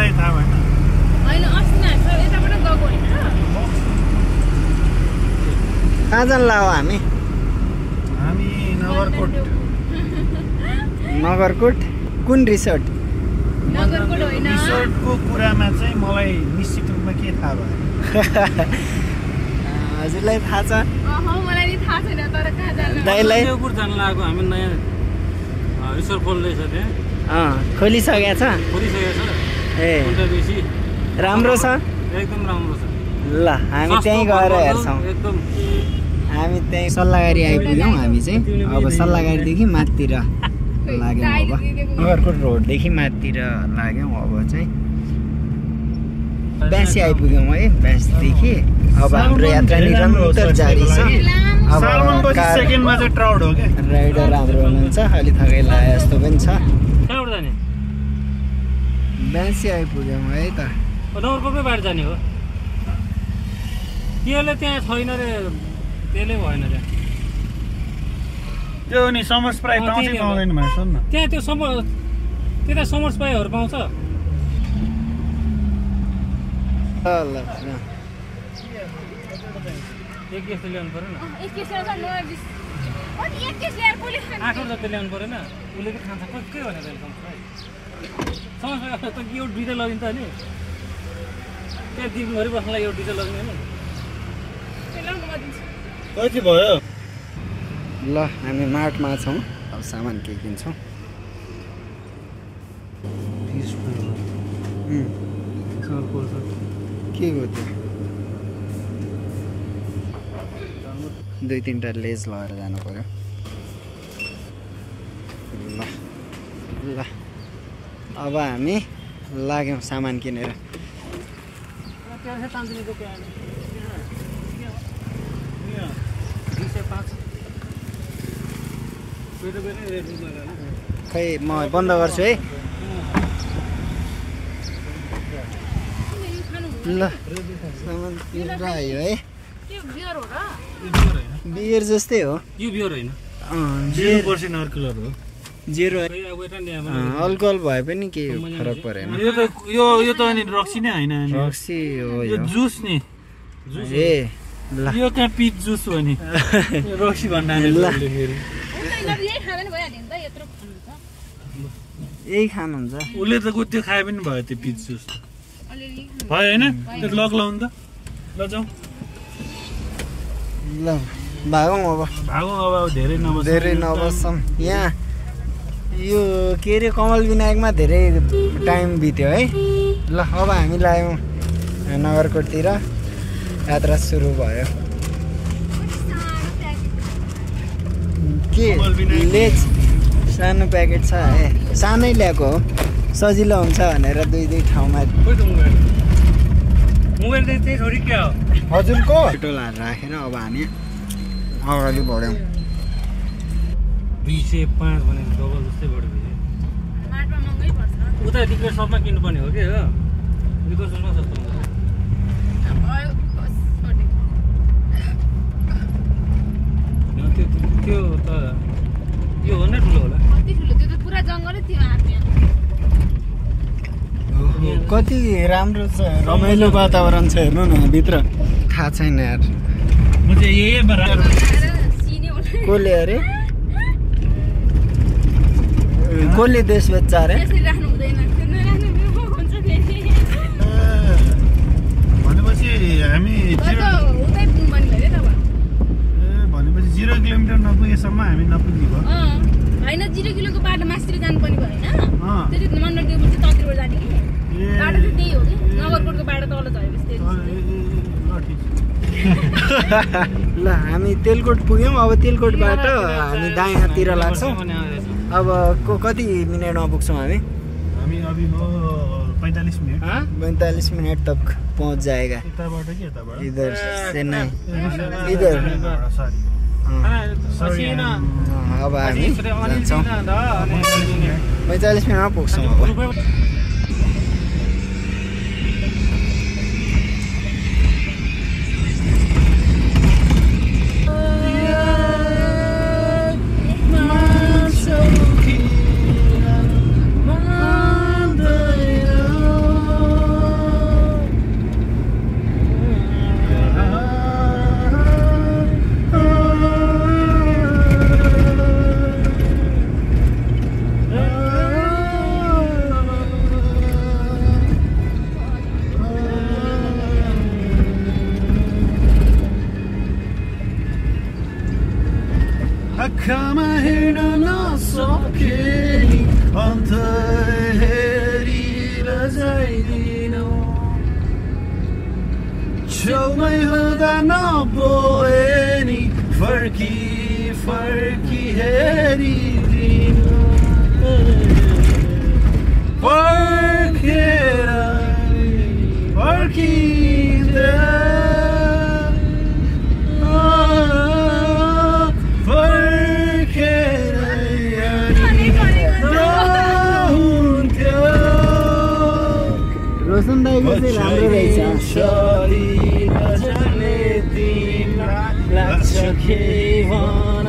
मलाई थाहा भएन होइन अस्ति नै यताबाट गएको होइन कहाँ जान लाऊ हामी नगरकोट कुन रिसोर्ट नगरकोट होइन रिसोर्टको कुरामा चाहिँ मलाई निश्चित रूपमा के थाहा भयो हजुरलाई थाहा छ मलाई नि थाहा छैन तर कहाँ जानु दाइलाई देवपुर जान लागेको हामी नयाँ रिसोर्ट खोल्दैछ त्यहाँ खोलिसकेको छ ए बेसी राम्रो छ एकदम राम्रो छ ल हामी त्यहीँ गएर हेर्छौँ एकदम हामी त्यहीँ सल्लाहगारी आइपुग्यौँ हामी चाहिँ अब सल्लाहगारीदेखि माथितिर लाग्यौँ अब नगरकोट रोडदेखि माथितिर लाग्यौँ अब चाहिँ ब्यासी आइपुग्यौँ है ब्यासदेखि अब हाम्रो यात्रा निरन्तर जारी छ अब सेकेन्डमा चाहिँ ट्राउड हो क्या राइडर राम्रो हुनुहुन्छ अलि थकै लागे जस्तो पनि छ कहाँबाट जाने ब्यासी आइपुग्यौँ है त नगरकोटमै बाहिर जाने हो त्यसले त्यहाँ छैन रे त्यसले भएन त्यहाँ त्यो नि समर स्प्राई पाउँछ कि पाउँदैन भनेर सोध्न त्यहाँ त्यो त्यता समर स्प्राईहरू पाउँछ ल एक केस ल्याउनु पऱ्यो न एक केस ल्याउँछ कति एक केस ल्याएर कसले खान्छ 8 जति ल्याउनु पऱ्यो न उसले त खान्छ के भनेर समर स्प्राई त यो दुईटा लगिन्छ नि त्यहाँ दिनभरि बस्नलाई यो दुईटा लग्ने नि कति भयो ल हामी मार्टमा छौँ अब सामान के किन्छौँ के हो त्यो 2-3टा लेज लगाएर जानु पर्यो ल ल अब हामी लाग्यौँ सामान किनेर खै म बन्द गर्छु है ल सामान किनेर आयो है बियर जस्तै हो यो बियर होइन 0% अल्कोहल हो जेरो अल्कोहल भए पनि केही फरक परेन यो त अनि रक्सी नै होइन रक्सी हो यो जुस नि ए ल यो कहाँ पिच जुस हो नि रक्सी भन्नाले ल यही खानुहुन्छ उसले त त्यो खाए पनि भयो त्यो पिच जुस भयो होइन त्यो लक लाउनु त ल जाउँ ल भागौँ अब धेरै नबस्छौँ यहाँ यो के अरे कमल विनायकमा धेरै टाइम बित्यो है ल अब हामी लाग्यौँ नगरकोटतिर यात्रा सुरु भयो के लेज सानो प्याकेट छ है सानै ल्याएको हो सजिलो हुन्छ भनेर दुई ठाउँमा हजुरको टोलाहरू राखेर अब हामी अगाडि बढ्यौँ 205 भने डबल जस्तै बढ्यो उता टिकट सबमा किन्नुपर्ने हो कि हो टिकट सबमा सस्तो हुन्छ त्यो त यो हो न ठुलो होला कति ठुलो त्यो त पुरा जङ्गलै थियो कति राम्रो छ रमाइलो वातावरण छ हेर्नु न भित्र थाहा छैन यार कसले अरे कसले देश बेच्छ अरे भनेपछि हामी 0 किलोमिटर नपुगेसम्म हामी नपुगेको होइन 0 किलोको बाटो मास्तिर जानुपर्ने भयो होइन त्यो मन्डल टेबल चाहिँ तलतिरबाट जाने कि बाटो चाहिँ त्यही हो कि नगरकोटको बाटो तल झरेपछि ल हामी तेलकोट पुग्यौँ अब तेलकोटबाट हामी दायाँतिर लाग्छौँ अब कति मिनटमा पुग्छौँ हामी अभी हो 45 मिनट 45 मिनट तक पहुँच जाएगा इधर चेन्नई इधर अब हामी जान्छौँ 45 मिनटमा पुग्छौँ अब नपोए नि फर्की फर्की हेरिदिन फर्केर फर्किँदा फर्केर हुन्थ्यो रोशन दाइको चाहिँ राम्रो रहेछ लाग्छ के भन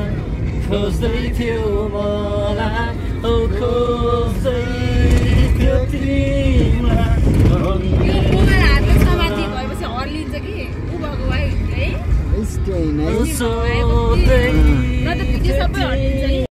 खोज्दै थियो